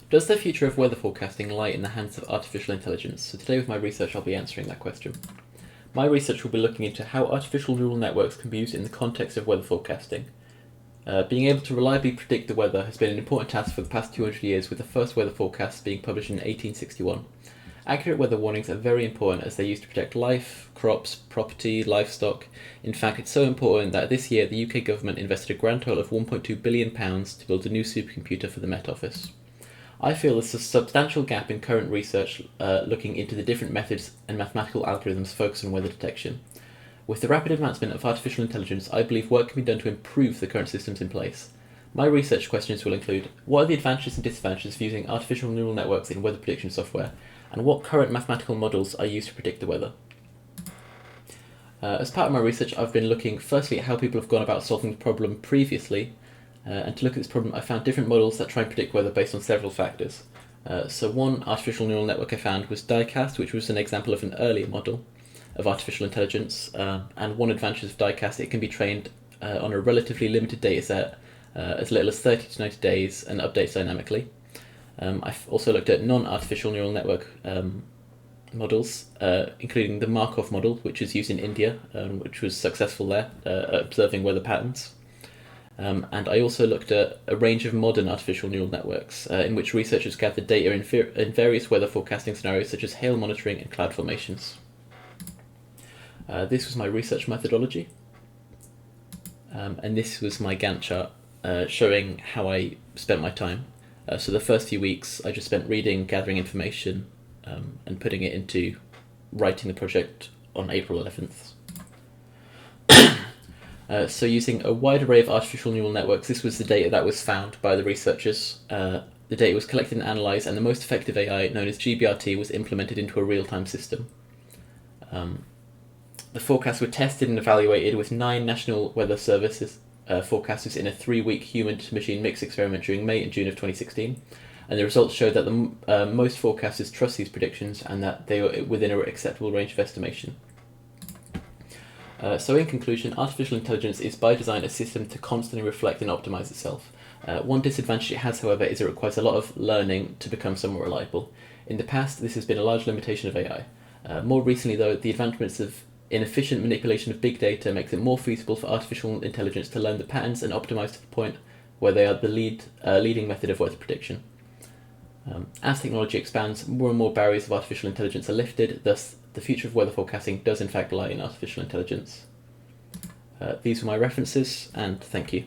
Does the future of weather forecasting lie in the hands of artificial intelligence? So today with my research I'll be answering that question. My research will be looking into how artificial neural networks can be used in the context of weather forecasting. Being able to reliably predict the weather has been an important task for the past 200 years, with the first weather forecasts being published in 1861. Accurate weather warnings are very important as they're used to protect life, crops, property, livestock. In fact, it's so important that this year the UK government invested a grand total of £1.2 billion to build a new supercomputer for the Met Office. I feel there's a substantial gap in current research looking into the different methods and mathematical algorithms focused on weather detection. With the rapid advancement of artificial intelligence, I believe work can be done to improve the current systems in place. My research questions will include: what are the advantages and disadvantages of using artificial neural networks in weather prediction software, and what current mathematical models are used to predict the weather? As part of my research, I've been looking firstly at how people have gone about solving the problem previously, and to look at this problem I found different models that try and predict weather based on several factors. So one artificial neural network I found was DICAST, which was an example of an earlier model of artificial intelligence, and one advantage of DICAST, it can be trained on a relatively limited data set, as little as 30 to 90 days, and updates dynamically. I've also looked at non-artificial neural network models, including the Markov model, which is used in India, which was successful there, observing weather patterns. And I also looked at a range of modern artificial neural networks, in which researchers gathered data in various weather forecasting scenarios such as hail monitoring and cloud formations. This was my research methodology, and this was my Gantt chart showing how I spent my time. So the first few weeks I just spent reading, gathering information, and putting it into writing the project on April 11th. So using a wide array of artificial neural networks, this was the data that was found by the researchers. The data was collected and analysed, and the most effective AI, known as GBRT, was implemented into a real-time system. The forecasts were tested and evaluated with 9 National Weather Services forecasters in a 3-week human-to-machine mixed experiment during May and June of 2016. And the results showed that the most forecasters trust these predictions and that they were within an acceptable range of estimation. So in conclusion, artificial intelligence is by design a system to constantly reflect and optimize itself. One disadvantage it has, however, is it requires a lot of learning to become somewhat reliable. In the past, this has been a large limitation of AI. More recently, though, the advancements in efficient manipulation of big data makes it more feasible for artificial intelligence to learn the patterns and optimize to the point where they are the leading method of weather prediction. As technology expands, more and more barriers of artificial intelligence are lifted, thus the future of weather forecasting does in fact lie in artificial intelligence. These were my references, and thank you.